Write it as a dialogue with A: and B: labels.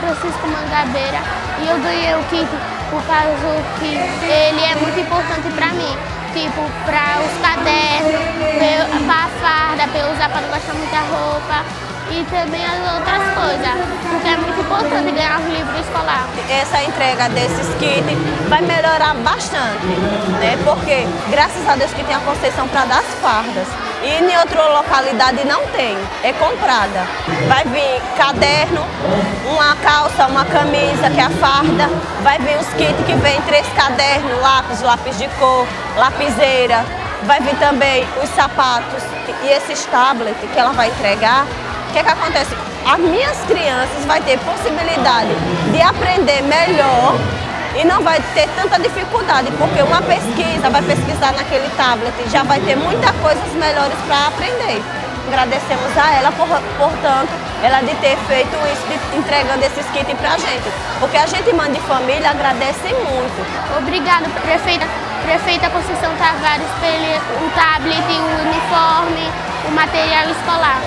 A: Francisco Mangabeira e eu ganhei o kit por causa que ele é muito importante para mim. Tipo, para os cadernos, para a farda, para eu usar para não gastar muita roupa e também as outras coisas, porque é muito importante ganhar os livros escolares.
B: Essa entrega desses kits vai melhorar bastante, né? Porque graças a Deus que tem a concessão para dar as fardas. E em outra localidade não tem, é comprada. Vai vir caderno, uma calça, uma camisa, que é a farda. Vai vir os kits que vem 3 cadernos, lápis de cor, lapiseira. Vai vir também os sapatos e esses tablets que ela vai entregar. O que acontece? As minhas crianças vão ter possibilidade de aprender melhor e não vai ter tanta dificuldade, porque uma pesquisa, vai pesquisar naquele tablet, já vai ter muitas coisas melhores para aprender. Agradecemos a ela, portanto, ela de ter feito isso, de entregando esses kits para a gente, porque a gente, mãe de família, agradece muito.
A: Obrigada, prefeita Conceição Tavares, pelo tablet, o uniforme, o material escolar.